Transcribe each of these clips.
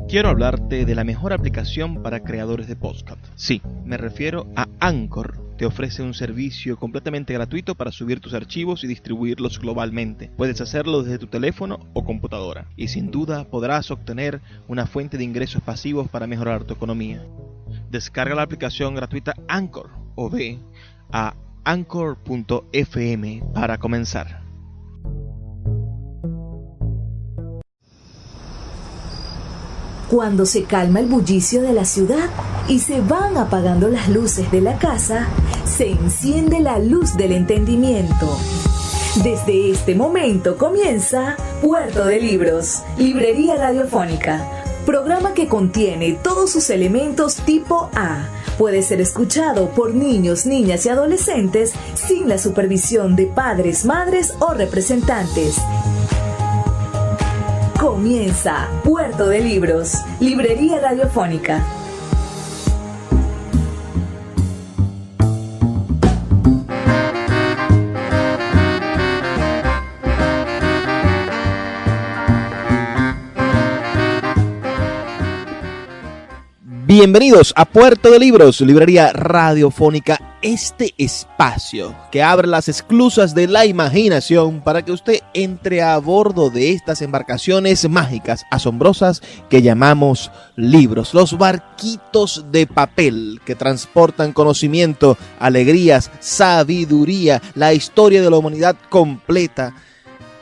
Quiero hablarte de la mejor aplicación para creadores de podcast. Sí, me refiero a Anchor. Te ofrece un servicio completamente gratuito para subir tus archivos y distribuirlos globalmente. Puedes hacerlo desde tu teléfono o computadora y sin duda podrás obtener una fuente de ingresos pasivos para mejorar tu economía. Descarga la aplicación gratuita Anchor o ve a anchor.fm para comenzar. Cuando se calma el bullicio de la ciudad y se van apagando las luces de la casa, se enciende la luz del entendimiento. Desde este momento comienza Puerto de Libros, Librería Radiofónica, programa que contiene todos sus elementos tipo A. Puede ser escuchado por niños, niñas y adolescentes sin la supervisión de padres, madres o representantes. Comienza Puerto de Libros, Librería Radiofónica. Bienvenidos a Puerto de Libros, Librería Radiofónica, este espacio que abre las esclusas de la imaginación para que usted entre a bordo de estas embarcaciones mágicas, asombrosas, que llamamos libros. Los barquitos de papel que transportan conocimiento, alegrías, sabiduría, la historia de la humanidad completa,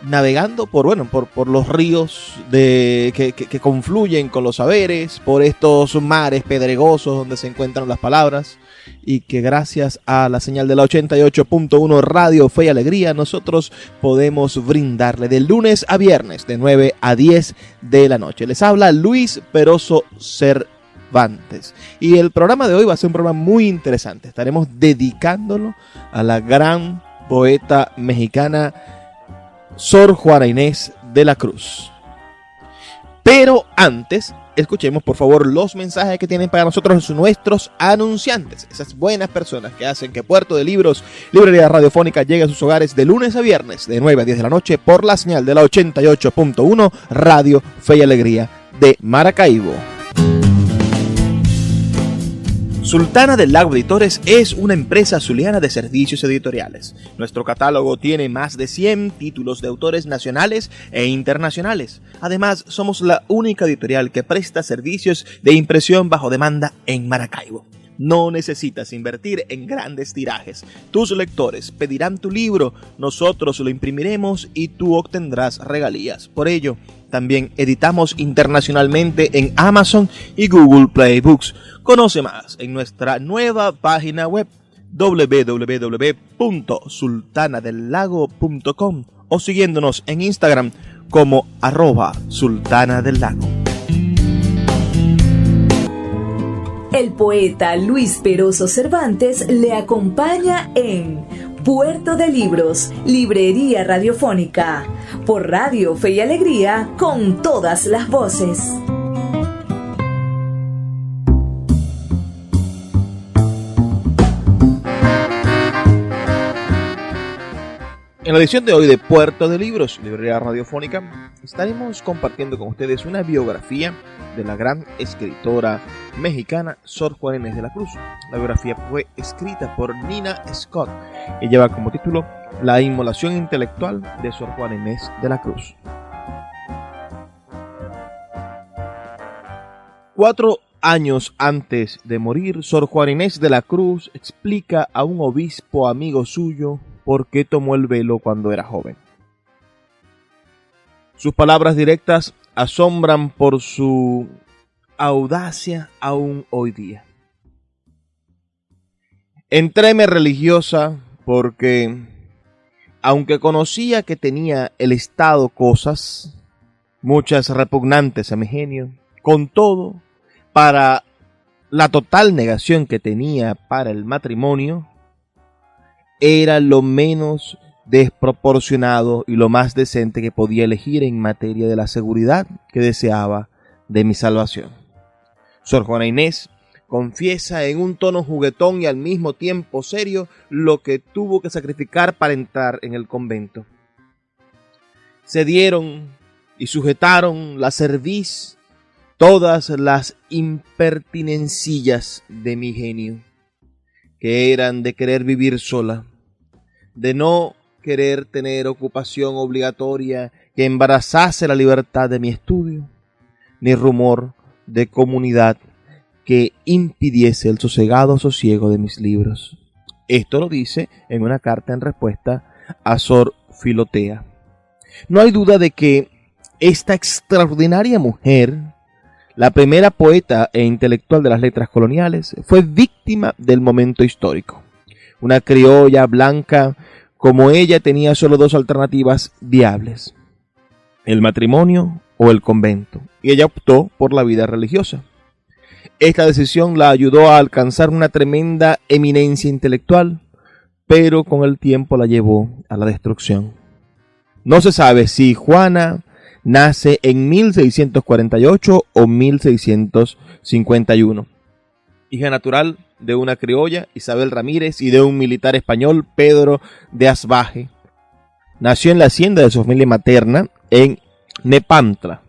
navegando por los ríos que confluyen con los saberes, por estos mares pedregosos donde se encuentran las palabras, y que gracias a la señal de la 88.1 Radio Fe y Alegría nosotros podemos brindarle de lunes a viernes de 9 a 10 de la noche. Les habla Luis Peroso Cervantes y el programa de hoy va a ser un programa muy interesante. Estaremos dedicándolo a la gran poeta mexicana Sor Juana Inés de la Cruz. Pero antes, escuchemos por favor los mensajes que tienen para nosotros nuestros anunciantes, esas buenas personas que hacen que Puerto de Libros, Librería Radiofónica, llegue a sus hogares de lunes a viernes de 9 a 10 de la noche por la señal de la 88.1 Radio Fe y Alegría de Maracaibo. Sultana del Lago Editores es una empresa zuliana de servicios editoriales. Nuestro catálogo tiene más de 100 títulos de autores nacionales e internacionales. Además, somos la única editorial que presta servicios de impresión bajo demanda en Maracaibo. No necesitas invertir en grandes tirajes. Tus lectores pedirán tu libro, nosotros lo imprimiremos y tú obtendrás regalías. Por ello, también editamos internacionalmente en Amazon y Google Play Books. Conoce más en nuestra nueva página web www.sultanadelago.com o siguiéndonos en Instagram como @sultanadelago. El poeta Luis Peroso Cervantes le acompaña en Puerto de Libros, Librería Radiofónica, por Radio Fe y Alegría, con todas las voces. En la edición de hoy de Puerto de Libros, Librería Radiofónica, estaremos compartiendo con ustedes una biografía de la gran escritora mexicana Sor Juana Inés de la Cruz. La biografía fue escrita por Nina Scott y lleva como título La inmolación intelectual de Sor Juana Inés de la Cruz. 4 años antes de morir, Sor Juana Inés de la Cruz explica a un obispo amigo suyo por qué tomó el velo cuando era joven. Sus palabras directas asombran por su audacia aún hoy día. Entréme religiosa porque, aunque conocía que tenía el Estado cosas, muchas repugnantes a mi genio, con todo, para la total negación que tenía para el matrimonio, era lo menos desproporcionado y lo más decente que podía elegir en materia de la seguridad que deseaba de mi salvación. Sor Juana Inés confiesa en un tono juguetón y al mismo tiempo serio lo que tuvo que sacrificar para entrar en el convento. Se dieron y sujetaron la cerviz todas las impertinencillas de mi genio, que eran de querer vivir sola, de no querer tener ocupación obligatoria que embarazase la libertad de mi estudio, ni rumor de comunidad que impidiese el sosegado sosiego de mis libros. Esto lo dice en una carta en respuesta a Sor Filotea. No hay duda de que esta extraordinaria mujer, la primera poeta e intelectual de las letras coloniales, fue víctima del momento histórico. Una criolla blanca como ella tenía solo dos alternativas viables: el matrimonio o el convento, y ella optó por la vida religiosa. Esta decisión la ayudó a alcanzar una tremenda eminencia intelectual, pero con el tiempo la llevó a la destrucción. No se sabe si Juana nace en 1648 o 1651. Hija natural de una criolla, Isabel Ramírez, y de un militar español, Pedro de Asbaje. Nació en la hacienda de su familia materna en Nepantla,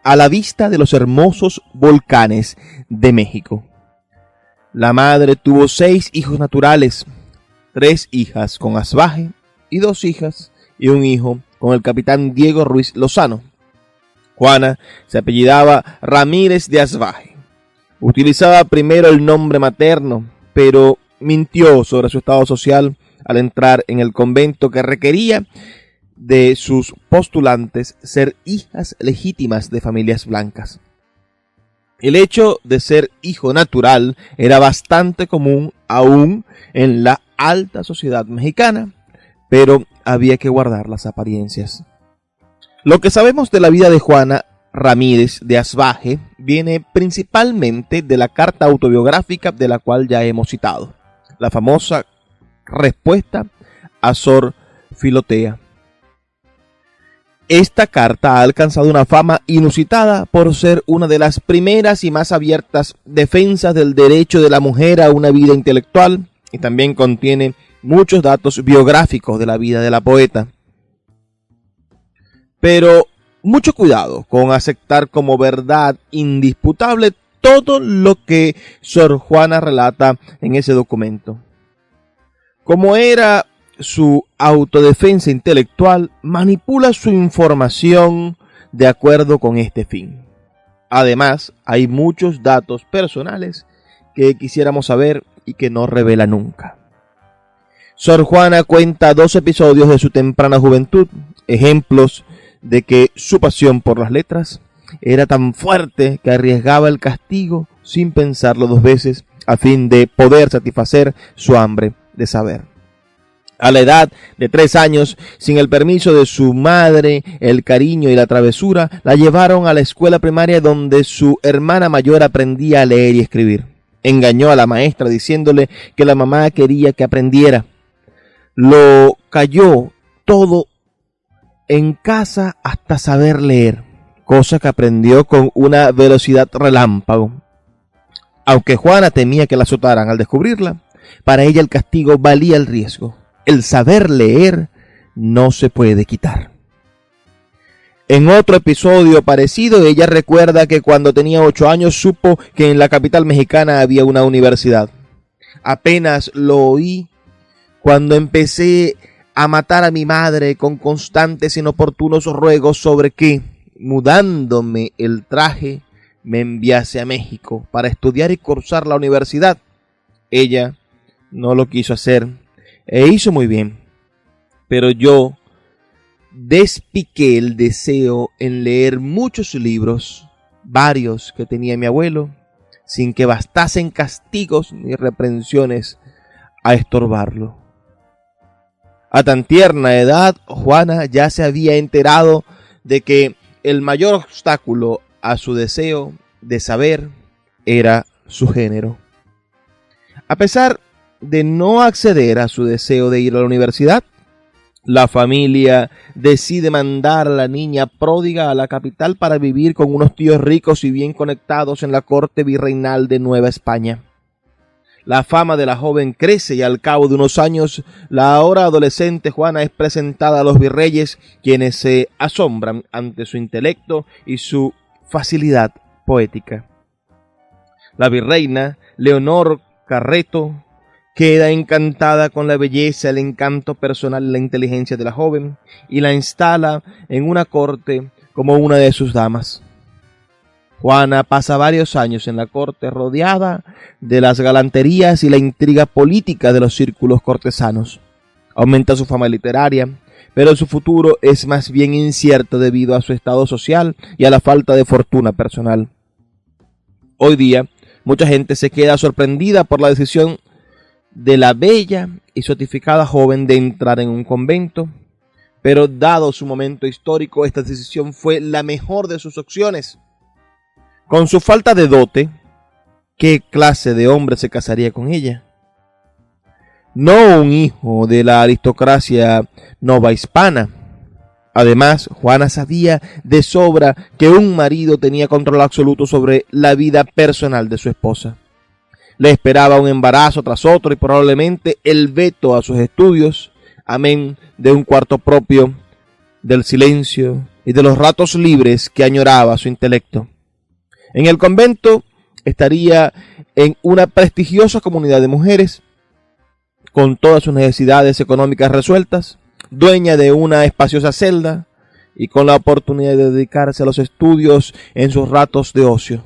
a la vista de los hermosos volcanes de México. La madre tuvo 6 hijos naturales, 3 hijas con Asbaje y 2 hijas y un hijo con el capitán Diego Ruiz Lozano. Juana se apellidaba Ramírez de Asbaje. Utilizaba primero el nombre materno, pero mintió sobre su estado social al entrar en el convento, que requería de sus postulantes ser hijas legítimas de familias blancas. El hecho de ser hijo natural era bastante común aún en la alta sociedad mexicana, pero había que guardar las apariencias. Lo que sabemos de la vida de Juana Ramírez de Asbaje viene principalmente de la carta autobiográfica de la cual ya hemos citado, la famosa respuesta a Sor Filotea. Esta carta ha alcanzado una fama inusitada por ser una de las primeras y más abiertas defensas del derecho de la mujer a una vida intelectual, y también contiene muchos datos biográficos de la vida de la poeta. Pero mucho cuidado con aceptar como verdad indisputable todo lo que Sor Juana relata en ese documento. Como era su autodefensa intelectual, manipula su información de acuerdo con este fin. Además, hay muchos datos personales que quisiéramos saber y que no revela nunca. Sor Juana cuenta 2 episodios de su temprana juventud, ejemplos de que su pasión por las letras era tan fuerte que arriesgaba el castigo sin pensarlo 2 veces a fin de poder satisfacer su hambre de saber. A la edad de 3 años, sin el permiso de su madre, el cariño y la travesura, la llevaron a la escuela primaria donde su hermana mayor aprendía a leer y escribir. Engañó a la maestra diciéndole que la mamá quería que aprendiera. Lo cayó todo en casa hasta saber leer, cosa que aprendió con una velocidad relámpago. Aunque Juana temía que la azotaran al descubrirla, para ella el castigo valía el riesgo. El saber leer no se puede quitar. En otro episodio parecido, ella recuerda que cuando tenía 8 años supo que en la capital mexicana había una universidad. Apenas lo oí cuando empecé a matar a mi madre con constantes e inoportunos ruegos sobre que, mudándome el traje, me enviase a México para estudiar y cursar la universidad. Ella no lo quiso hacer e hizo muy bien, pero yo despiqué el deseo en leer muchos libros, varios que tenía mi abuelo, sin que bastasen castigos ni reprensiones a estorbarlo. A tan tierna edad, Juana ya se había enterado de que el mayor obstáculo a su deseo de saber era su género. A pesar de no acceder a su deseo de ir a la universidad, la familia decide mandar a la niña pródiga a la capital para vivir con unos tíos ricos y bien conectados en la corte virreinal de Nueva España. La fama de la joven crece y al cabo de unos años la ahora adolescente Juana es presentada a los virreyes, quienes se asombran ante su intelecto y su facilidad poética. La virreina Leonor Carreto queda encantada con la belleza, el encanto personal y la inteligencia de la joven y la instala en una corte como una de sus damas. Juana pasa varios años en la corte rodeada de las galanterías y la intriga política de los círculos cortesanos. Aumenta su fama literaria, pero su futuro es más bien incierto debido a su estado social y a la falta de fortuna personal. Hoy día, mucha gente se queda sorprendida por la decisión de la bella y sotificada joven de entrar en un convento, pero dado su momento histórico, esta decisión fue la mejor de sus opciones. Con su falta de dote, ¿qué clase de hombre se casaría con ella? No un hijo de la aristocracia novohispana. Además, Juana sabía de sobra que un marido tenía control absoluto sobre la vida personal de su esposa. Le esperaba un embarazo tras otro y probablemente el veto a sus estudios, amén de un cuarto propio, del silencio y de los ratos libres que añoraba su intelecto. En el convento estaría en una prestigiosa comunidad de mujeres, con todas sus necesidades económicas resueltas, dueña de una espaciosa celda y con la oportunidad de dedicarse a los estudios en sus ratos de ocio.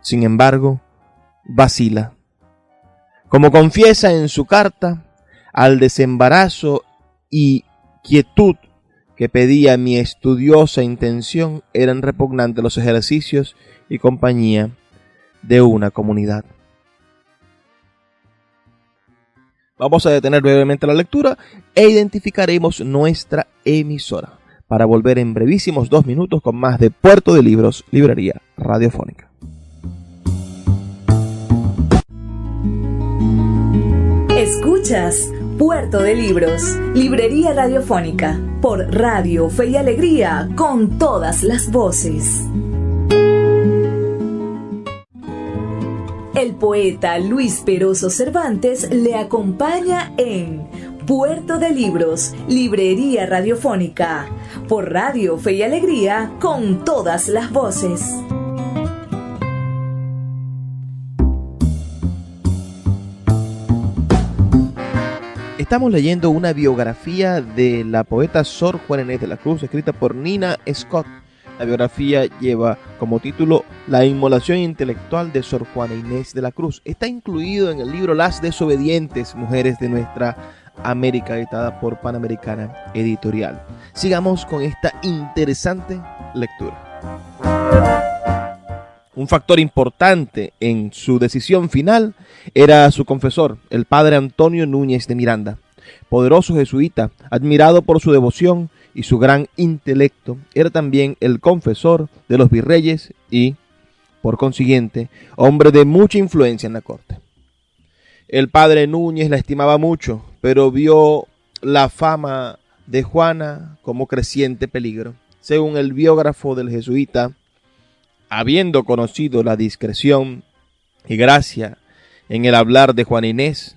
Sin embargo, vacila. Como confiesa en su carta, al desembarazo y quietud que pedía mi estudiosa intención eran repugnantes los ejercicios y compañía de una comunidad. Vamos a detener brevemente la lectura e identificaremos nuestra emisora para volver en brevísimos 2 minutos con más de Puerto de Libros, Librería Radiofónica. Escuchas Puerto de Libros, Librería Radiofónica, por Radio Fe y Alegría, con todas las voces. El poeta Luis Peroso Cervantes le acompaña en Puerto de Libros, Librería Radiofónica, por Radio Fe y Alegría, con todas las voces. Estamos leyendo una biografía de la poeta Sor Juana Inés de la Cruz, escrita por Nina Scott. La biografía lleva como título La inmolación intelectual de Sor Juana Inés de la Cruz. Está incluido en el libro Las desobedientes mujeres de nuestra América, editada por Panamericana Editorial. Sigamos con esta interesante lectura. Un factor importante en su decisión final era su confesor, el padre Antonio Núñez de Miranda. Poderoso jesuita, admirado por su devoción y su gran intelecto, era también el confesor de los virreyes y, por consiguiente, hombre de mucha influencia en la corte. El padre Núñez la estimaba mucho, pero vio la fama de Juana como creciente peligro. Según el biógrafo del jesuita, habiendo conocido la discreción y gracia en el hablar de Juana Inés,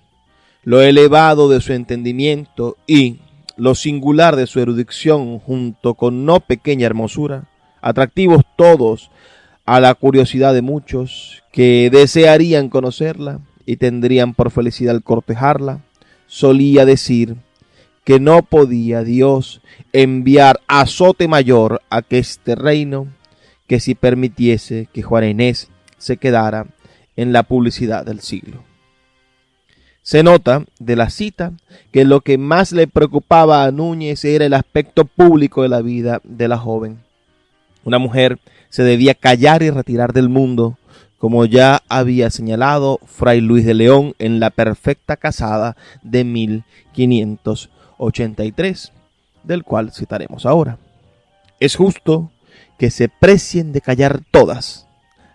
lo elevado de su entendimiento y lo singular de su erudición, junto con no pequeña hermosura, atractivos todos a la curiosidad de muchos que desearían conocerla y tendrían por felicidad al cortejarla, solía decir que no podía Dios enviar azote mayor a este reino que si permitiese que Juana Inés se quedara en la publicidad del siglo. Se nota de la cita que lo que más le preocupaba a Núñez era el aspecto público de la vida de la joven. Una mujer se debía callar y retirar del mundo, como ya había señalado Fray Luis de León en La Perfecta Casada de 1583, del cual citaremos ahora. Es justo que se precien de callar todas,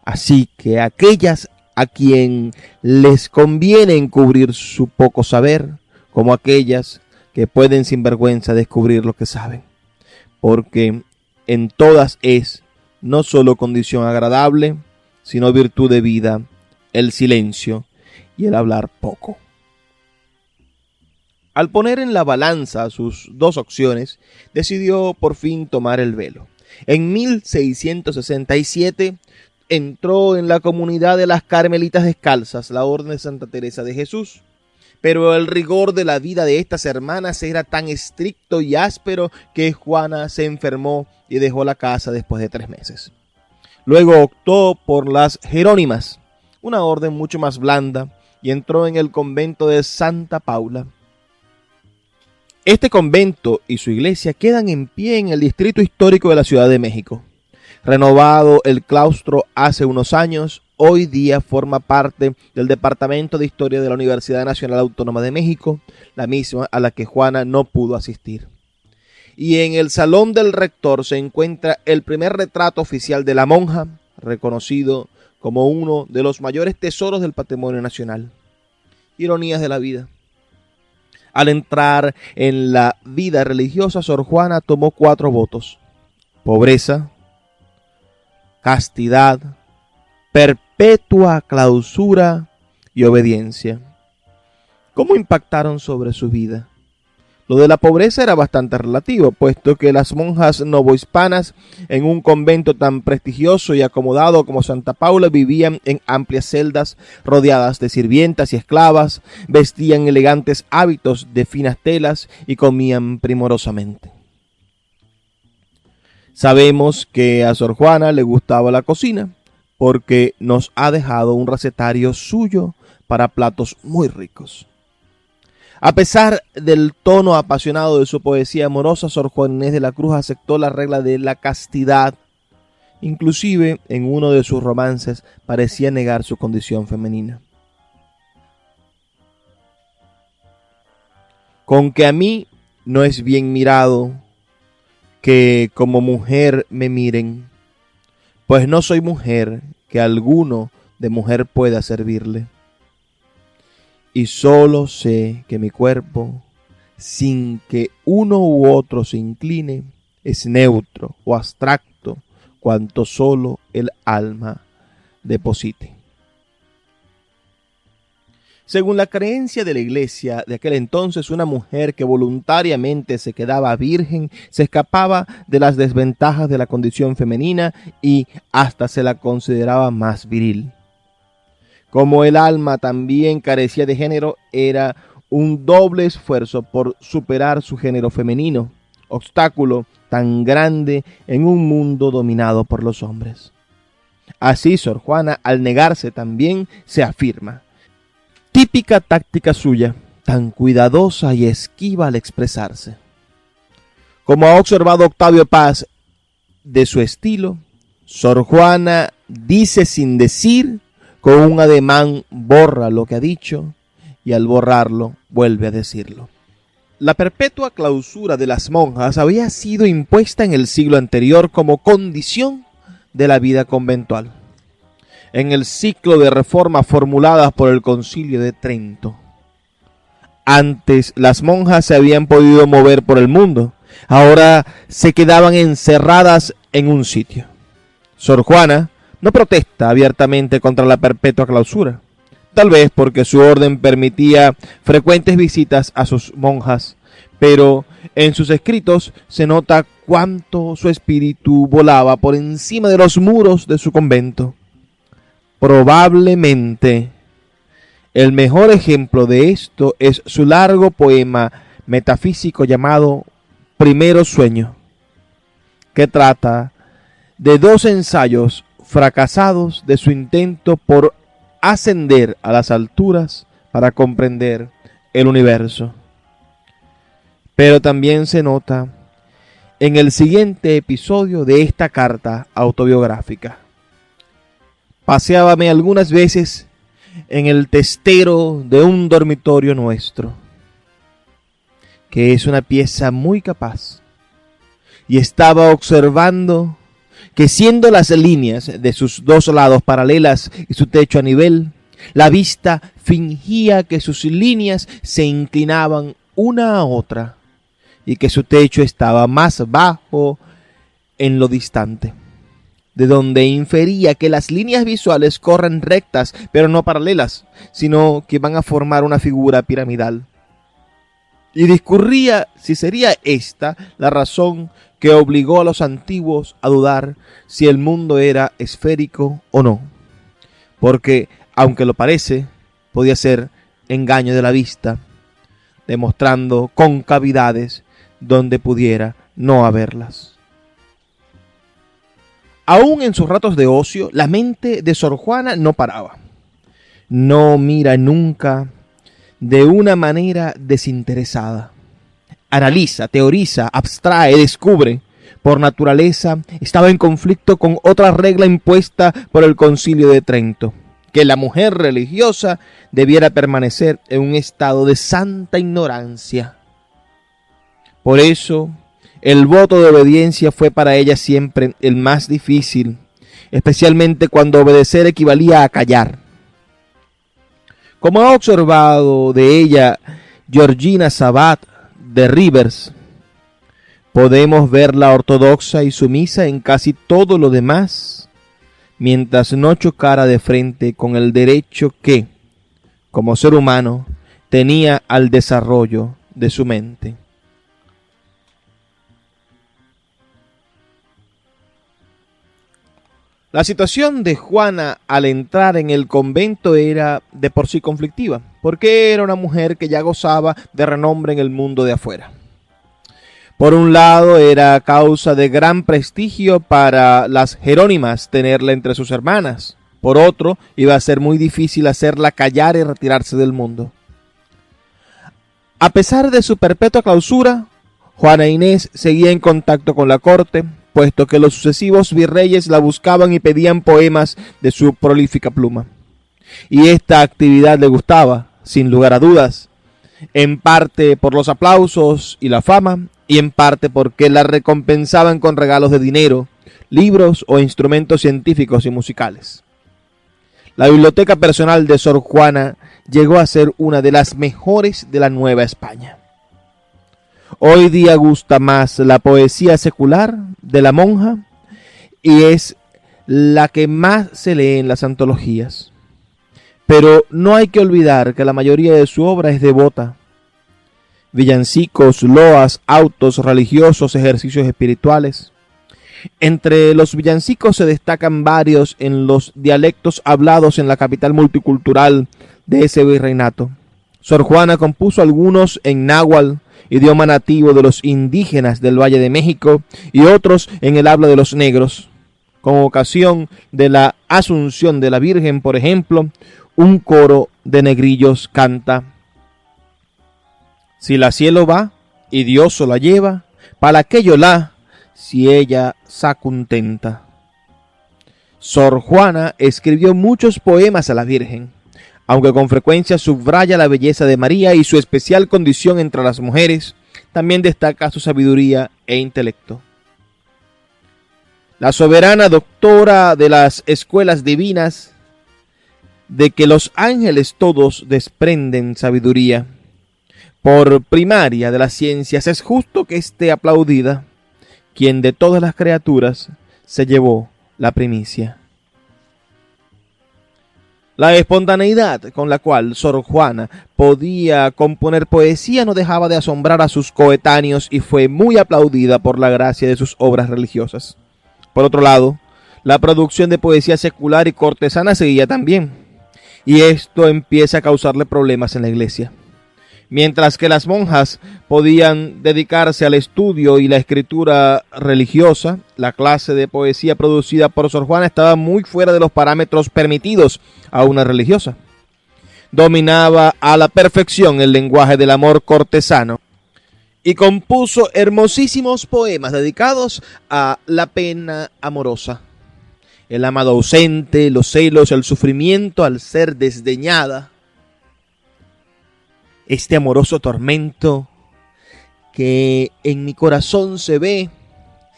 así que aquellas a quien les conviene encubrir su poco saber, como aquellas que pueden sin vergüenza descubrir lo que saben, porque en todas es no solo condición agradable, sino virtud de vida, el silencio y el hablar poco. Al poner en la balanza sus dos opciones, decidió por fin tomar el velo. En 1667 entró en la comunidad de las Carmelitas Descalzas, la Orden de Santa Teresa de Jesús. Pero el rigor de la vida de estas hermanas era tan estricto y áspero que Juana se enfermó y dejó la casa después de 3 meses. Luego optó por las Jerónimas, una orden mucho más blanda, y entró en el convento de Santa Paula. Este convento y su iglesia quedan en pie en el distrito histórico de la Ciudad de México. Renovado el claustro hace unos años, hoy día forma parte del Departamento de Historia de la Universidad Nacional Autónoma de México, la misma a la que Juana no pudo asistir. Y en el salón del rector se encuentra el primer retrato oficial de la monja, reconocido como uno de los mayores tesoros del patrimonio nacional. Ironías de la vida. Al entrar en la vida religiosa, Sor Juana tomó 4 votos: pobreza, castidad, perpetua clausura y obediencia. ¿Cómo impactaron sobre su vida? Lo de la pobreza era bastante relativo, puesto que las monjas novohispanas en un convento tan prestigioso y acomodado como Santa Paula vivían en amplias celdas rodeadas de sirvientas y esclavas, vestían elegantes hábitos de finas telas y comían primorosamente. Sabemos que a Sor Juana le gustaba la cocina, porque nos ha dejado un recetario suyo para platos muy ricos. A pesar del tono apasionado de su poesía amorosa, Sor Juana Inés de la Cruz aceptó la regla de la castidad. Inclusive, en uno de sus romances, parecía negar su condición femenina. Con que a mí no es bien mirado que como mujer me miren, pues no soy mujer que alguno de mujer pueda servirle. Y solo sé que mi cuerpo, sin que uno u otro se incline, es neutro o abstracto, cuanto solo el alma deposite. Según la creencia de la iglesia de aquel entonces, una mujer que voluntariamente se quedaba virgen se escapaba de las desventajas de la condición femenina y hasta se la consideraba más viril. Como el alma también carecía de género, era un doble esfuerzo por superar su género femenino, obstáculo tan grande en un mundo dominado por los hombres. Así Sor Juana, al negarse también, se afirma. Típica táctica suya, tan cuidadosa y esquiva al expresarse. Como ha observado Octavio Paz de su estilo, Sor Juana dice sin decir, con un ademán borra lo que ha dicho y al borrarlo vuelve a decirlo. La perpetua clausura de las monjas había sido impuesta en el siglo anterior como condición de la vida conventual, en el ciclo de reformas formuladas por el Concilio de Trento. Antes las monjas se habían podido mover por el mundo, ahora se quedaban encerradas en un sitio. Sor Juana no protesta abiertamente contra la perpetua clausura, tal vez porque su orden permitía frecuentes visitas a sus monjas, pero en sus escritos se nota cuánto su espíritu volaba por encima de los muros de su convento. Probablemente el mejor ejemplo de esto es su largo poema metafísico llamado Primero Sueño, que trata de 2 ensayos fracasados de su intento por ascender a las alturas para comprender el universo. Pero también se nota en el siguiente episodio de esta carta autobiográfica. Paseábame algunas veces en el testero de un dormitorio nuestro, que es una pieza muy capaz, y estaba observando que siendo las líneas de sus 2 lados paralelas y su techo a nivel, la vista fingía que sus líneas se inclinaban una a otra y que su techo estaba más bajo en lo distante. de donde infería que las líneas visuales corren rectas, pero no paralelas, sino que van a formar una figura piramidal. Y discurría si sería esta la razón que obligó a los antiguos a dudar si el mundo era esférico o no. Porque, aunque lo parece, podía ser engaño de la vista, demostrando concavidades donde pudiera no haberlas. Aún en sus ratos de ocio, la mente de Sor Juana no paraba. No mira nunca de una manera desinteresada. Analiza, teoriza, abstrae, descubre. Por naturaleza, estaba en conflicto con otra regla impuesta por el Concilio de Trento, que la mujer religiosa debiera permanecer en un estado de santa ignorancia. Por eso, el voto de obediencia fue para ella siempre el más difícil, especialmente cuando obedecer equivalía a callar. Como ha observado de ella Georgina Sabat de Rivers, podemos verla ortodoxa y sumisa en casi todo lo demás, mientras no chocara de frente con el derecho que, como ser humano, tenía al desarrollo de su mente. La situación de Juana al entrar en el convento era de por sí conflictiva, porque era una mujer que ya gozaba de renombre en el mundo de afuera. Por un lado, era causa de gran prestigio para las jerónimas tenerla entre sus hermanas. Por otro, iba a ser muy difícil hacerla callar y retirarse del mundo. A pesar de su perpetua clausura, Juana Inés seguía en contacto con la corte, puesto que los sucesivos virreyes la buscaban y pedían poemas de su prolífica pluma. Y esta actividad le gustaba, sin lugar a dudas, en parte por los aplausos y la fama, y en parte porque la recompensaban con regalos de dinero, libros o instrumentos científicos y musicales. La biblioteca personal de Sor Juana llegó a ser una de las mejores de la Nueva España. Hoy día gusta más la poesía secular de la monja y es la que más se lee en las antologías. Pero no hay que olvidar que la mayoría de su obra es devota. Villancicos, loas, autos religiosos, ejercicios espirituales. Entre los villancicos se destacan varios en los dialectos hablados en la capital multicultural de ese virreinato. Sor Juana compuso algunos en náhuatl, idioma nativo de los indígenas del Valle de México, y otros en el habla de los negros. Con ocasión de la Asunción de la Virgen, por ejemplo, un coro de negrillos canta: si la cielo va y Dios se la lleva, para que yo la, si ella sa contenta. Sor Juana escribió muchos poemas a la Virgen, aunque con frecuencia subraya la belleza de María y su especial condición entre las mujeres, también destaca su sabiduría e intelecto. La soberana doctora de las escuelas divinas, de que los ángeles todos desprenden sabiduría, por primaria de las ciencias, es justo que esté aplaudida, quien de todas las criaturas se llevó la primicia. La espontaneidad con la cual Sor Juana podía componer poesía no dejaba de asombrar a sus coetáneos y fue muy aplaudida por la gracia de sus obras religiosas. Por otro lado, la producción de poesía secular y cortesana seguía también, y esto empieza a causarle problemas en la iglesia. Mientras que las monjas podían dedicarse al estudio y la escritura religiosa, la clase de poesía producida por Sor Juana estaba muy fuera de los parámetros permitidos a una religiosa. Dominaba a la perfección el lenguaje del amor cortesano y compuso hermosísimos poemas dedicados a la pena amorosa, el amado ausente, los celos, el sufrimiento al ser desdeñada. Este amoroso tormento que en mi corazón se ve,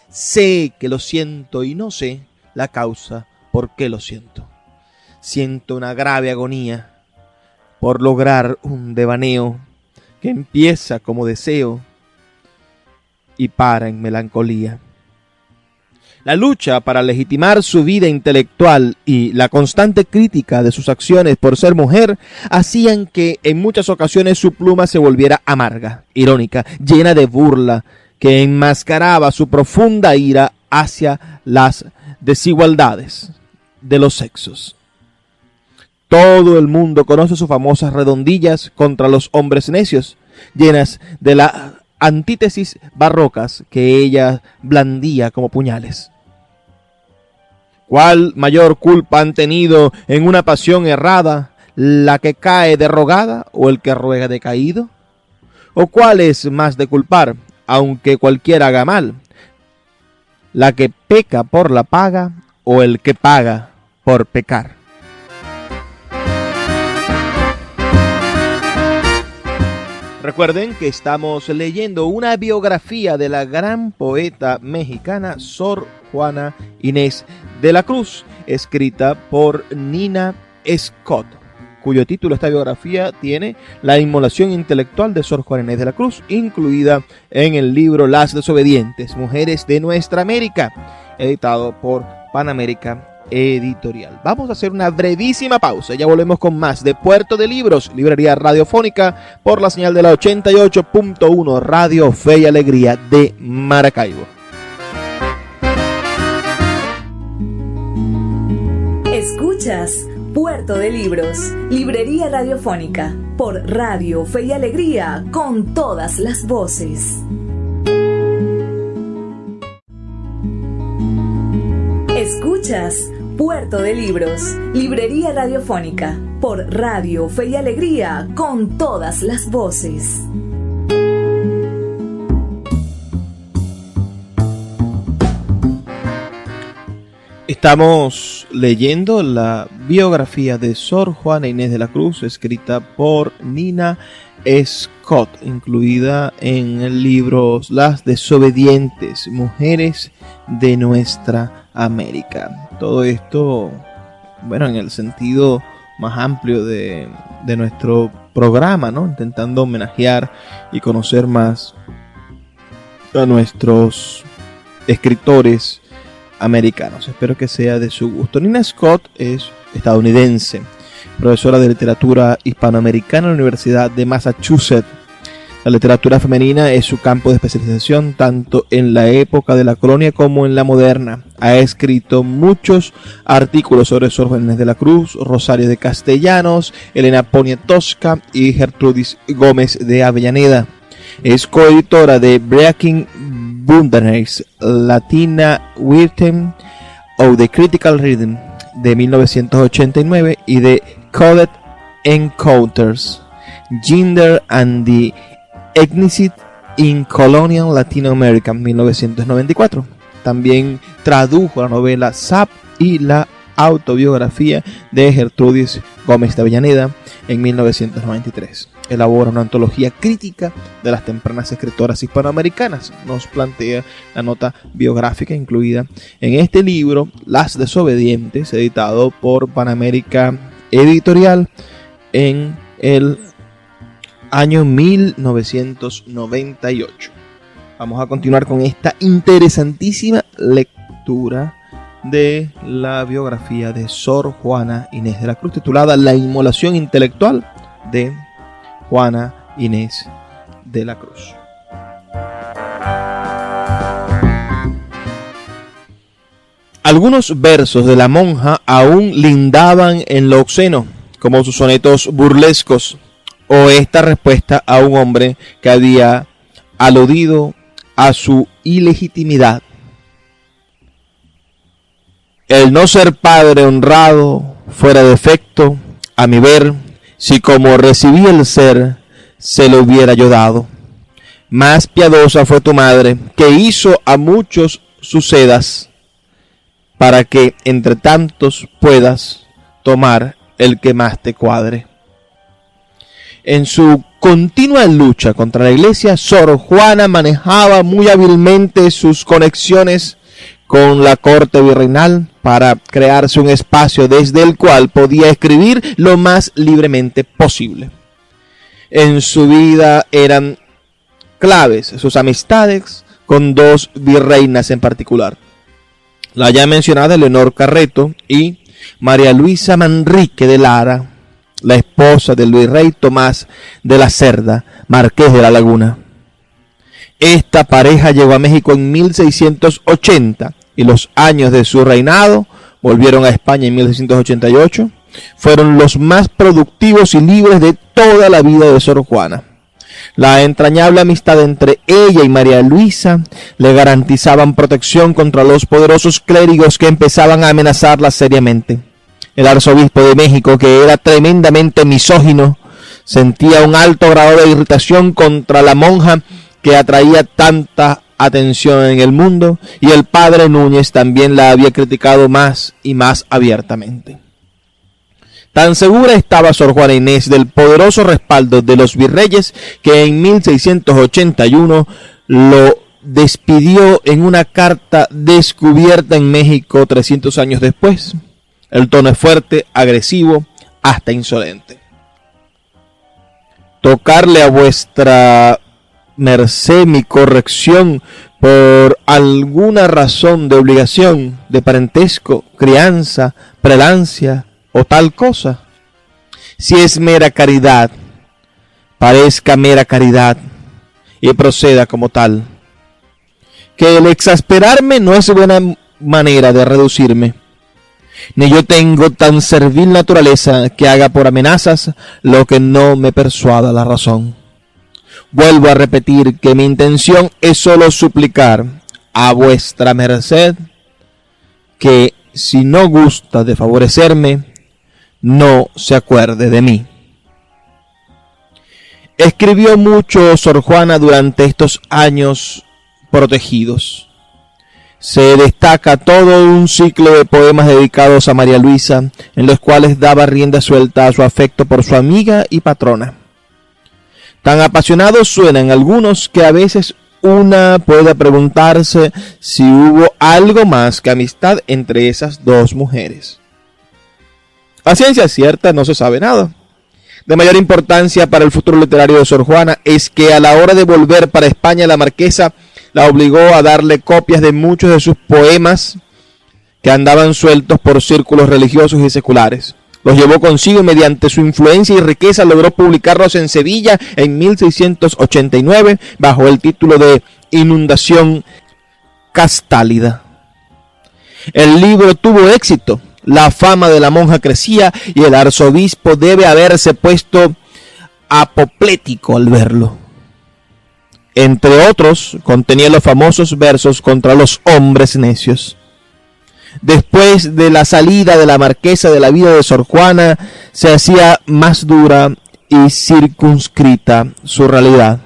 sé que lo siento y no sé la causa por qué lo siento. Siento una grave agonía por lograr un devaneo que empieza como deseo y para en melancolía. La lucha para legitimar su vida intelectual y la constante crítica de sus acciones por ser mujer hacían que en muchas ocasiones su pluma se volviera amarga, irónica, llena de burla, que enmascaraba su profunda ira hacia las desigualdades de los sexos. Todo el mundo conoce sus famosas redondillas contra los hombres necios, llenas de las antítesis barrocas que ella blandía como puñales. ¿Cuál mayor culpa han tenido en una pasión errada, la que cae derrogada o el que ruega decaído? ¿O cuál es más de culpar, aunque cualquiera haga mal, la que peca por la paga o el que paga por pecar? Recuerden que estamos leyendo una biografía de la gran poeta mexicana Sor Juana Inés de la Cruz, escrita por Nina Scott, cuyo título esta biografía tiene La inmolación intelectual de Sor Juana Inés de la Cruz, incluida en el libro Las desobedientes, Mujeres de Nuestra América, editado por Panamérica Editorial. Vamos a hacer una brevísima pausa. Ya volvemos con más de Puerto de Libros, librería radiofónica por la señal de la 88.1 Radio Fe y Alegría de Maracaibo. Escuchas Puerto de Libros, librería radiofónica por Radio Fe y Alegría con todas las voces. Escuchas Puerto de Libros, librería radiofónica por Radio Fe y Alegría con todas las voces. Estamos leyendo la biografía de Sor Juana Inés de la Cruz, escrita por Nina Scott, incluida en el libro Las desobedientes, Mujeres de Nuestra América. Todo esto, bueno, en el sentido más amplio de nuestro programa, ¿no? Intentando homenajear y conocer más a nuestros escritores americanos. Espero que sea de su gusto. Nina Scott es estadounidense, profesora de literatura hispanoamericana en la Universidad de Massachusetts. La literatura femenina es su campo de especialización tanto en la época de la colonia como en la moderna. Ha escrito muchos artículos sobre Sor Juana Inés de la Cruz, Rosario de Castellanos, Elena Poniatowska y Gertrudis Gómez de Avellaneda. Es coeditora de Breaking Boundaries, Latina Wisdom of the Critical Reading de 1989 y de Coded Encounters, Gender and the Ethnicity in Colonial Latin America, 1994. También tradujo la novela Sap y la autobiografía de Gertrudis Gómez de Avellaneda en 1993. Elabora una antología crítica de las tempranas escritoras hispanoamericanas. Nos plantea la nota biográfica incluida en este libro, Las desobedientes, editado por Panamérica Editorial en el año 1998. Vamos a continuar con esta interesantísima lectura de la biografía de Sor Juana Inés de la Cruz, titulada La inmolación intelectual de Juana Inés de la Cruz. Algunos versos de la monja aún lindaban en lo obsceno, como sus sonetos burlescos, o esta respuesta a un hombre que había aludido a su ilegitimidad. El no ser padre honrado fuera defecto, a mi ver, si como recibí el ser, se lo hubiera yo dado. Más piadosa fue tu madre, que hizo a muchos sus sedas, para que entre tantos puedas tomar el que más te cuadre. En su continua lucha contra la iglesia, Sor Juana manejaba muy hábilmente sus conexiones con la corte virreinal para crearse un espacio desde el cual podía escribir lo más libremente posible. En su vida eran claves sus amistades con dos virreinas en particular, la ya mencionada Leonor Carreto y María Luisa Manrique de Lara, la esposa del virrey Tomás de la Cerda, marqués de la Laguna. Esta pareja llegó a México en 1680 y los años de su reinado, volvieron a España en 1688, fueron los más productivos y libres de toda la vida de Sor Juana. La entrañable amistad entre ella y María Luisa le garantizaban protección contra los poderosos clérigos que empezaban a amenazarla seriamente. El arzobispo de México, que era tremendamente misógino, sentía un alto grado de irritación contra la monja que atraía tanta atención en el mundo, y el padre Núñez también la había criticado más y más abiertamente. Tan segura estaba Sor Juana Inés del poderoso respaldo de los virreyes que en 1681 lo despidió en una carta descubierta en México 300 años después. El tono es fuerte, agresivo, hasta insolente. Tocarle a vuestra merced mi corrección por alguna razón de obligación, de parentesco, crianza, prelancia o tal cosa. Si es mera caridad, parezca mera caridad y proceda como tal. Que el exasperarme no es buena manera de reducirme, ni yo tengo tan servil naturaleza que haga por amenazas lo que no me persuada la razón. Vuelvo a repetir que mi intención es solo suplicar a vuestra merced que, si no gusta de favorecerme, no se acuerde de mí. Escribió mucho Sor Juana durante estos años protegidos. Se destaca todo un ciclo de poemas dedicados a María Luisa, en los cuales daba rienda suelta a su afecto por su amiga y patrona. Tan apasionados suenan algunos que a veces una puede preguntarse si hubo algo más que amistad entre esas dos mujeres. A ciencia cierta no se sabe nada. De mayor importancia para el futuro literario de Sor Juana es que a la hora de volver para España la marquesa la obligó a darle copias de muchos de sus poemas que andaban sueltos por círculos religiosos y seculares. Los llevó consigo y mediante su influencia y riqueza logró publicarlos en Sevilla en 1689 bajo el título de Inundación Castálida. El libro tuvo éxito, la fama de la monja crecía y el arzobispo debe haberse puesto apoplético al verlo. Entre otros, contenía los famosos versos contra los hombres necios. Después de la salida de la marquesa de la vida de Sor Juana, se hacía más dura y circunscrita su realidad.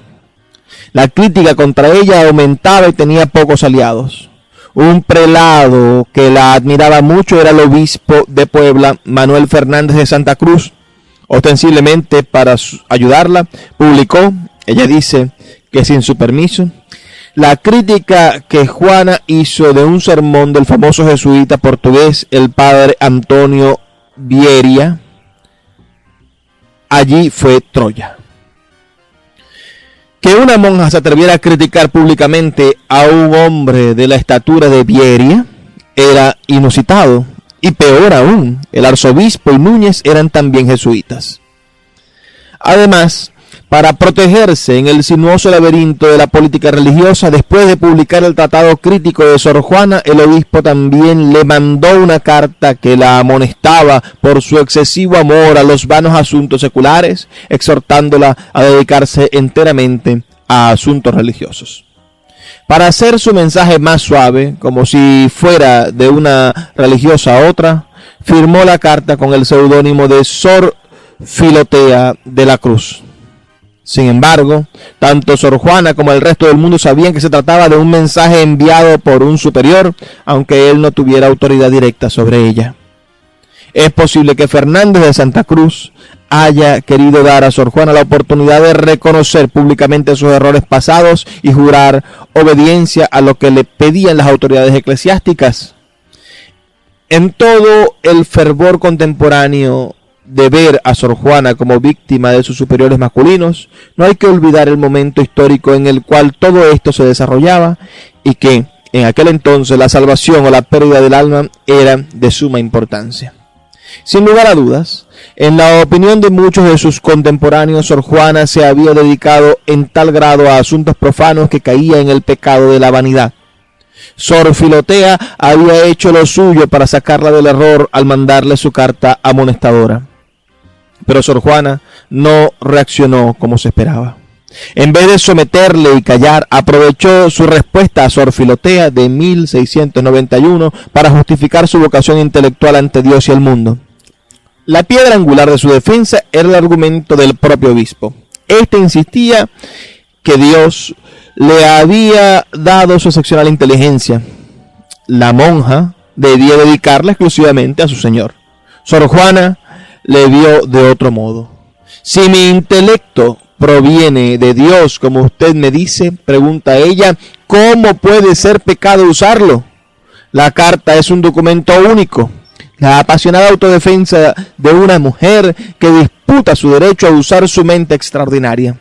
La crítica contra ella aumentaba y tenía pocos aliados. Un prelado que la admiraba mucho era el obispo de Puebla, Manuel Fernández de Santa Cruz. Ostensiblemente para ayudarla, publicó, ella dice que sin su permiso, la crítica que Juana hizo de un sermón del famoso jesuita portugués, el padre Antonio Vieria. Allí fue Troya. Que una monja se atreviera a criticar públicamente a un hombre de la estatura de Vieria era inusitado, y peor aún, el arzobispo y Núñez eran también jesuitas. Además, para protegerse en el sinuoso laberinto de la política religiosa, después de publicar el tratado crítico de Sor Juana, el obispo también le mandó una carta que la amonestaba por su excesivo amor a los vanos asuntos seculares, exhortándola a dedicarse enteramente a asuntos religiosos. Para hacer su mensaje más suave, como si fuera de una religiosa a otra, firmó la carta con el seudónimo de Sor Filotea de la Cruz. Sin embargo, tanto Sor Juana como el resto del mundo sabían que se trataba de un mensaje enviado por un superior, aunque él no tuviera autoridad directa sobre ella. Es posible que Fernández de Santa Cruz haya querido dar a Sor Juana la oportunidad de reconocer públicamente sus errores pasados y jurar obediencia a lo que le pedían las autoridades eclesiásticas. En todo el fervor contemporáneo de ver a Sor Juana como víctima de sus superiores masculinos, no hay que olvidar el momento histórico en el cual todo esto se desarrollaba y que, en aquel entonces la salvación o la pérdida del alma era de suma importancia. Sin lugar a dudas, en la opinión de muchos de sus contemporáneos, Sor Juana se había dedicado en tal grado a asuntos profanos que caía en el pecado de la vanidad. Sor Filotea había hecho lo suyo para sacarla del error al mandarle su carta amonestadora. Pero Sor Juana no reaccionó como se esperaba. En vez de someterle y callar, aprovechó su respuesta a Sor Filotea de 1691 para justificar su vocación intelectual ante Dios y el mundo. La piedra angular de su defensa era el argumento del propio obispo. Este insistía que Dios le había dado su excepcional inteligencia. La monja debía dedicarla exclusivamente a su Señor. Sor Juana le vio de otro modo. Si mi intelecto proviene de Dios, como usted me dice, pregunta ella, ¿cómo puede ser pecado usarlo? La carta es un documento único, la apasionada autodefensa de una mujer que disputa su derecho a usar su mente extraordinaria.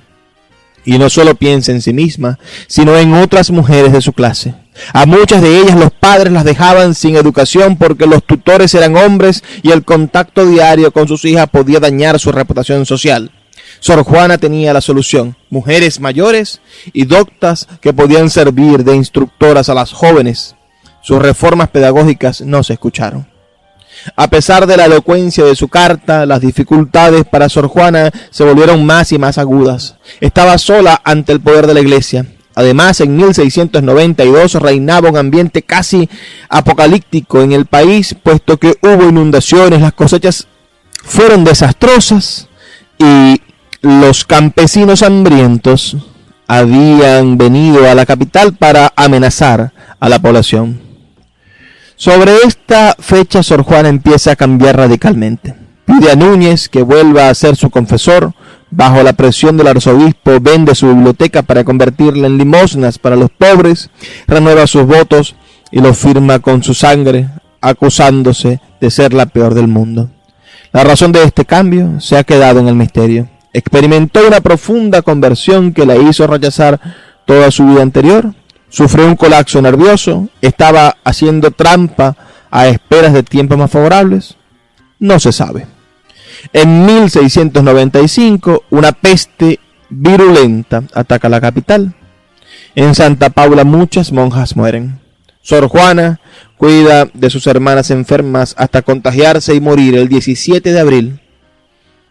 Y no solo piensa en sí misma, sino en otras mujeres de su clase. A muchas de ellas los padres las dejaban sin educación porque los tutores eran hombres y el contacto diario con sus hijas podía dañar su reputación social. Sor Juana tenía la solución: mujeres mayores y doctas que podían servir de instructoras a las jóvenes. Sus reformas pedagógicas no se escucharon. A pesar de la elocuencia de su carta, las dificultades para Sor Juana se volvieron más y más agudas. Estaba sola ante el poder de la Iglesia. Además, en 1692 reinaba un ambiente casi apocalíptico en el país, puesto que hubo inundaciones, las cosechas fueron desastrosas y los campesinos hambrientos habían venido a la capital para amenazar a la población. Sobre esta fecha, Sor Juana empieza a cambiar radicalmente. Pide a Núñez que vuelva a ser su confesor. Bajo la presión del arzobispo, vende su biblioteca para convertirla en limosnas para los pobres, renueva sus votos y los firma con su sangre, acusándose de ser la peor del mundo. La razón de este cambio se ha quedado en el misterio. Experimentó una profunda conversión que la hizo rechazar toda su vida anterior. Sufrió un colapso nervioso, estaba haciendo trampa a esperas de tiempos más favorables. No se sabe. En 1695, una peste virulenta ataca la capital. En Santa Paula muchas monjas mueren. Sor Juana cuida de sus hermanas enfermas hasta contagiarse y morir el 17 de abril.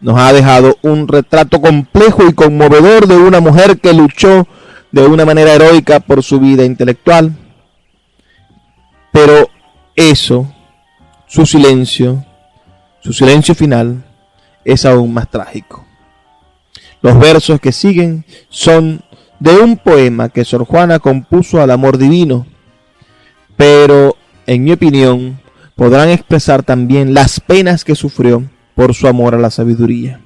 Nos ha dejado un retrato complejo y conmovedor de una mujer que luchó de una manera heroica por su vida intelectual. Pero eso, su silencio final, es aún más trágico. Los versos que siguen son de un poema que Sor Juana compuso al amor divino, pero en mi opinión podrán expresar también las penas que sufrió por su amor a la sabiduría.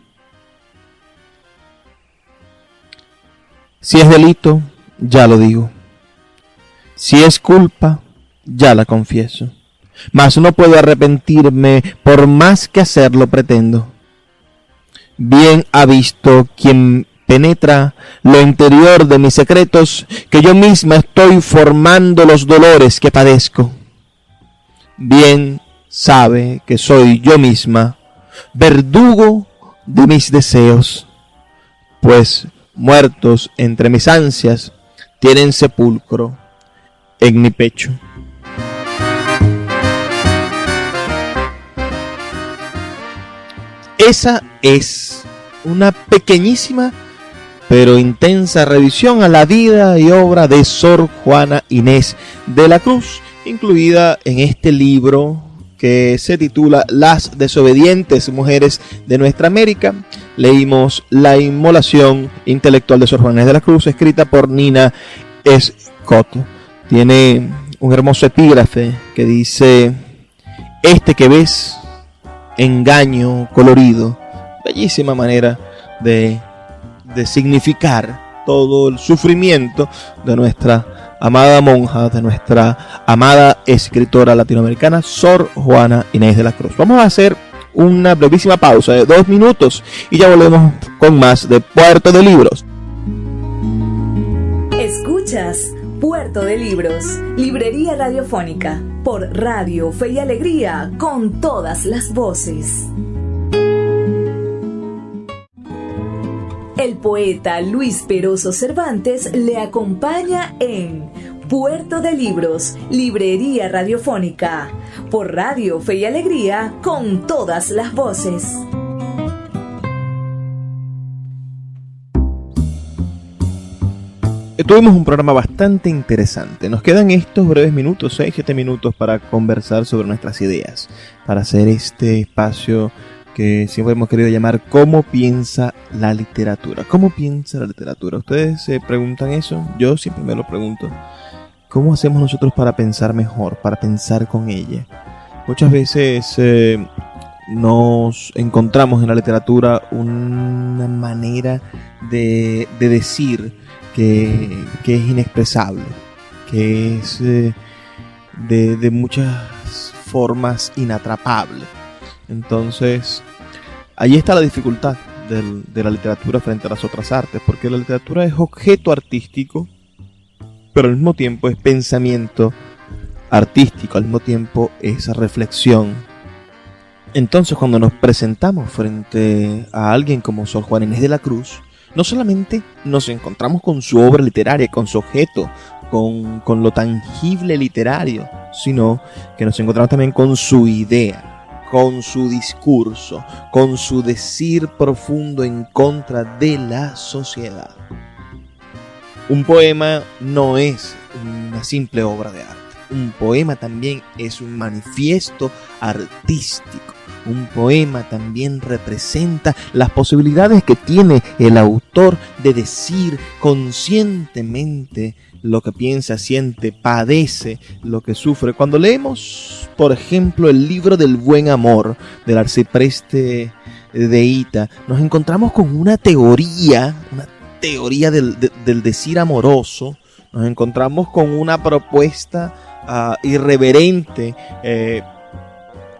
Si es delito, ya lo digo. Si es culpa, ya la confieso. Mas no puedo arrepentirme por más que hacerlo pretendo. Bien ha visto quien penetra lo interior de mis secretos, que yo misma estoy formando los dolores que padezco. Bien sabe que soy yo misma verdugo de mis deseos, pues muertos entre mis ansias tienen sepulcro en mi pecho. Esa es una pequeñísima pero intensa revisión a la vida y obra de Sor Juana Inés de la Cruz, incluida en este libro que se titula Las desobedientes mujeres de nuestra América. Leímos La inmolación intelectual de Sor Juana Inés de la Cruz, escrita por Nina Scott. Tiene un hermoso epígrafe que dice: este que ves, engaño colorido. Bellísima manera de significar todo el sufrimiento de nuestra amada monja, de nuestra amada escritora latinoamericana, Sor Juana Inés de la Cruz. Vamos a hacer una brevísima pausa de 2 minutos y ya volvemos con más de Puerto de Libros. Escuchas Puerto de Libros, librería radiofónica, por Radio Fe y Alegría, con todas las voces. El poeta Luis Peroso Cervantes le acompaña en Puerto de Libros, librería radiofónica, por Radio Fe y Alegría, con todas las voces. Tuvimos un programa bastante interesante. Nos quedan estos breves minutos, 6-7 minutos, para conversar sobre nuestras ideas, para hacer este espacio que siempre hemos querido llamar ¿Cómo piensa la literatura? ¿Cómo piensa la literatura? ¿Ustedes se preguntan eso? Yo siempre me lo pregunto. ¿Cómo hacemos nosotros para pensar mejor, para pensar con ella? Muchas veces nos encontramos en la literatura una manera de decir que es inexpresable, que es de muchas formas inatrapable. Entonces, ahí está la dificultad de la literatura frente a las otras artes, porque la literatura es objeto artístico, pero al mismo tiempo es pensamiento artístico, al mismo tiempo es reflexión. Entonces, cuando nos presentamos frente a alguien como Sor Juana Inés de la Cruz, no solamente nos encontramos con su obra literaria, con su objeto, con lo tangible literario, sino que nos encontramos también con su idea, con su discurso, con su decir profundo en contra de la sociedad. Un poema no es una simple obra de arte. Un poema también es un manifiesto artístico. Un poema también representa las posibilidades que tiene el autor de decir conscientemente lo que piensa, siente, padece, lo que sufre. Cuando leemos, por ejemplo, el libro del Buen Amor del arcipreste de Hita, nos encontramos con una teoría del decir amoroso. Nos encontramos con una propuesta irreverente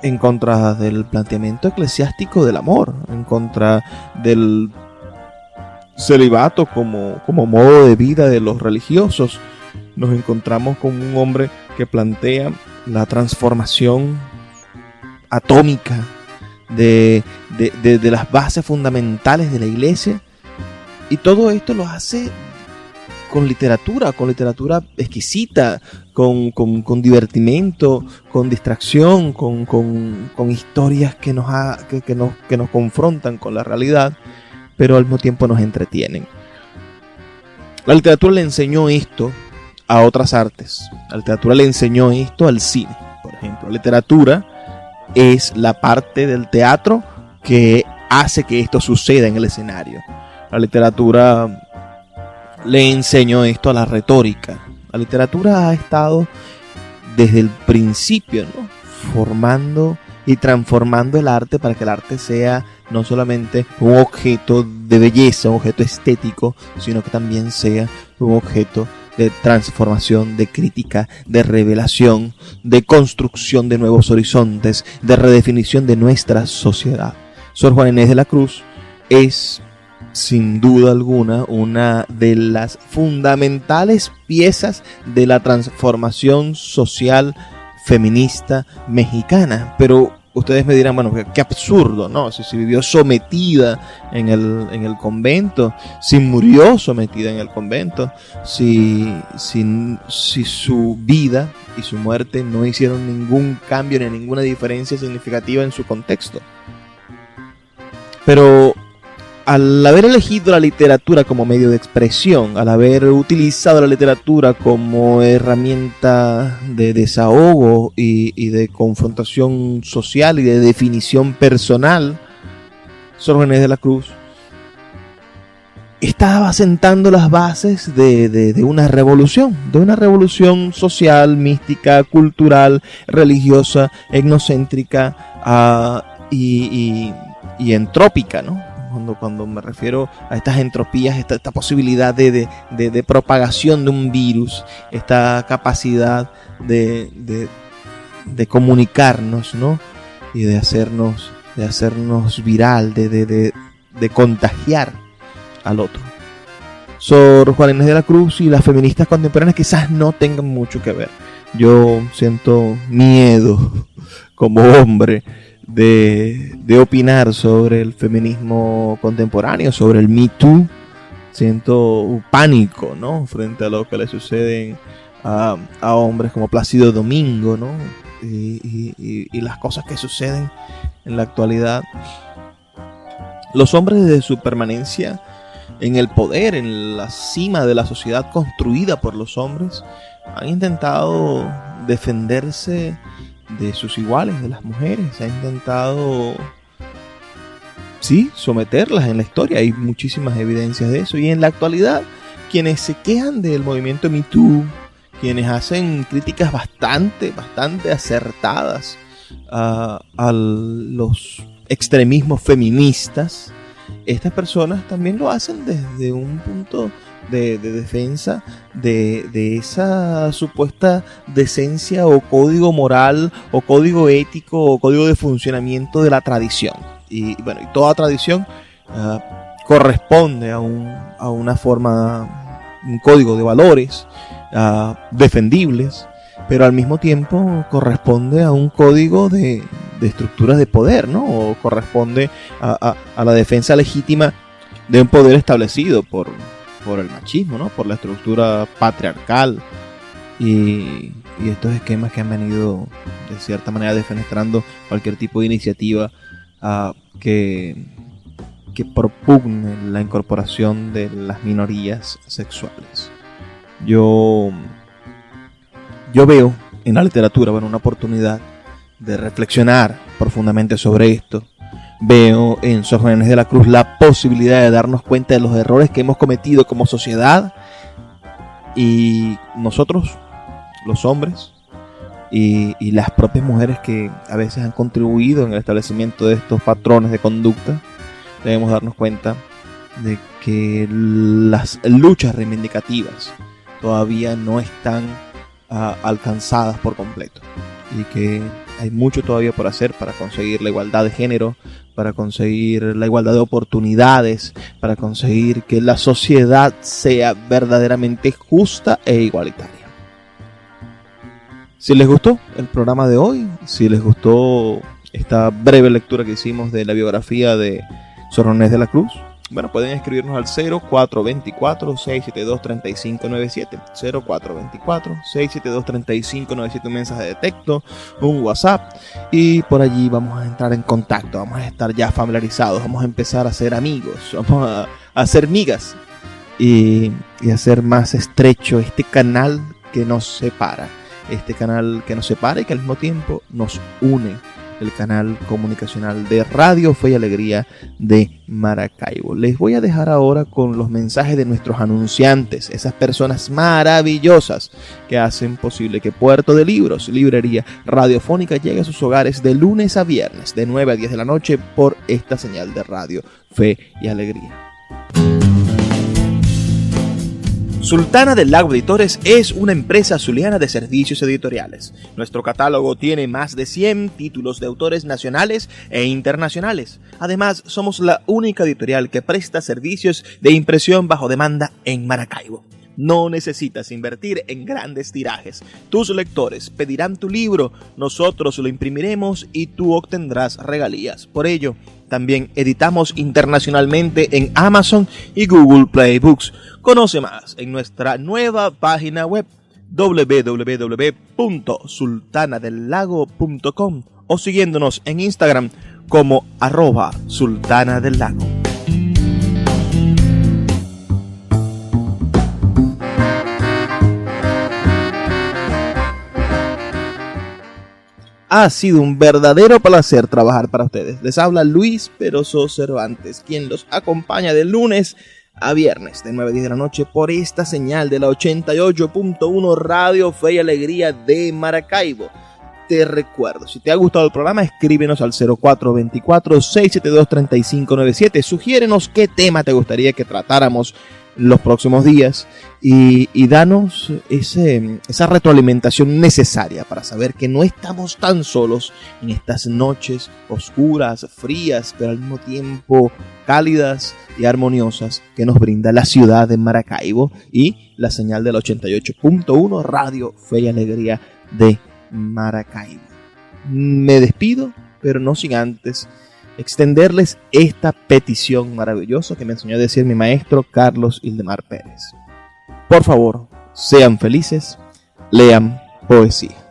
en contra del planteamiento eclesiástico del amor, en contra del celibato como modo de vida de los religiosos. Nos encontramos con un hombre que plantea la transformación atómica de las bases fundamentales de la iglesia, y todo esto lo hace con literatura exquisita, con divertimento, con distracción, con historias que nos confrontan con la realidad, pero al mismo tiempo nos entretienen. La literatura le enseñó esto a otras artes. La literatura le enseñó esto al cine, por ejemplo. La literatura es la parte del teatro que hace que esto suceda en el escenario. La literatura le enseñó esto a la retórica. La literatura ha estado desde el principio, ¿no?, formando y transformando el arte para que el arte sea no solamente un objeto de belleza, un objeto estético, sino que también sea un objeto de transformación, de crítica, de revelación, de construcción de nuevos horizontes, de redefinición de nuestra sociedad. Sor Juana Inés de la Cruz es, sin duda alguna, una de las fundamentales piezas de la transformación social feminista mexicana. Pero ustedes me dirán, bueno, qué absurdo, ¿no? Si vivió sometida en el convento, si murió sometida en el convento, si su vida y su muerte no hicieron ningún cambio ni ninguna diferencia significativa en su contexto. Pero al haber elegido la literatura como medio de expresión, al haber utilizado la literatura como herramienta de desahogo y de confrontación social y de definición personal, Sor Juana Inés de la Cruz estaba sentando las bases de una revolución social, mística, cultural, religiosa, etnocéntrica y entrópica, ¿no? Cuando me refiero a estas entropías, esta posibilidad de propagación de un virus, esta capacidad de comunicarnos, ¿no?, y de hacernos viral, de contagiar al otro. Sor Juana Inés de la Cruz y las feministas contemporáneas quizás no tengan mucho que ver. Yo siento miedo como hombre de opinar sobre el feminismo contemporáneo, sobre el Me Too. Siento pánico, ¿no?, frente a lo que le suceden a hombres como Plácido Domingo, ¿no?, y las cosas que suceden en la actualidad. Los hombres, desde su permanencia en el poder, en la cima de la sociedad construida por los hombres, han intentado defenderse de sus iguales, de las mujeres. Han intentado, sí, someterlas en la historia. Hay muchísimas evidencias de eso. Y en la actualidad, quienes se quejan del movimiento Me Too, quienes hacen críticas bastante acertadas a los extremismos feministas, estas personas también lo hacen desde un punto de defensa de esa supuesta decencia o código moral o código ético o código de funcionamiento de la tradición. Y bueno, y toda tradición corresponde a una forma, un código de valores defendibles, pero al mismo tiempo corresponde a un código de estructuras de poder, ¿no? O corresponde a la defensa legítima de un poder establecido por el machismo, ¿no?, por la estructura patriarcal y estos esquemas que han venido de cierta manera defenestrando cualquier tipo de iniciativa que propugne la incorporación de las minorías sexuales. Yo veo en la literatura, bueno, una oportunidad de reflexionar profundamente sobre esto. Veo en Sor Juana Inés de la Cruz la posibilidad de darnos cuenta de los errores que hemos cometido como sociedad, y nosotros, los hombres, y las propias mujeres que a veces han contribuido en el establecimiento de estos patrones de conducta, debemos darnos cuenta de que las luchas reivindicativas todavía no están alcanzadas por completo, y que hay mucho todavía por hacer para conseguir la igualdad de género, para conseguir la igualdad de oportunidades, para conseguir que la sociedad sea verdaderamente justa e igualitaria. Si les gustó el programa de hoy, si les gustó esta breve lectura que hicimos de la biografía de Sor Juana Inés de la Cruz, bueno, pueden escribirnos al 0424-672-3597, 0424-672-3597, un mensaje de texto, un WhatsApp, y por allí vamos a entrar en contacto, vamos a estar ya familiarizados, vamos a empezar a ser amigos, vamos a ser migas y hacer más estrecho este canal que nos separa, y que al mismo tiempo nos une, el canal comunicacional de Radio Fe y Alegría de Maracaibo. Les voy a dejar ahora con los mensajes de nuestros anunciantes, esas personas maravillosas que hacen posible que Puerto de Libros, librería radiofónica, llegue a sus hogares de lunes a viernes, de 9 a 10 de la noche, por esta señal de Radio Fe y Alegría. Sultana del Lago Editores es una empresa zuliana de servicios editoriales. Nuestro catálogo tiene más de 100 títulos de autores nacionales e internacionales. Además, somos la única editorial que presta servicios de impresión bajo demanda en Maracaibo. No necesitas invertir en grandes tirajes. Tus lectores pedirán tu libro, nosotros lo imprimiremos y tú obtendrás regalías. Por ello, también editamos internacionalmente en Amazon y Google Play Books. Conoce más en nuestra nueva página web www.sultanadelago.com o siguiéndonos en Instagram como @sultanadelago. Ha sido un verdadero placer trabajar para ustedes. Les habla Luis Peroso Cervantes, quien los acompaña de lunes a viernes de 9 a 10 de la noche por esta señal de la 88.1 Radio Fe y Alegría de Maracaibo. Te recuerdo, si te ha gustado el programa, escríbenos al 0424-672-3597. Sugiérenos qué tema te gustaría que tratáramos los próximos días y danos esa retroalimentación necesaria para saber que no estamos tan solos en estas noches oscuras, frías, pero al mismo tiempo cálidas y armoniosas que nos brinda la ciudad de Maracaibo y la señal del 88.1 Radio Fe y Alegría de Maracaibo. Me despido, pero no sin antes extenderles esta petición maravillosa que me enseñó a decir mi maestro Carlos Ildemar Pérez. Por favor, sean felices, lean poesía.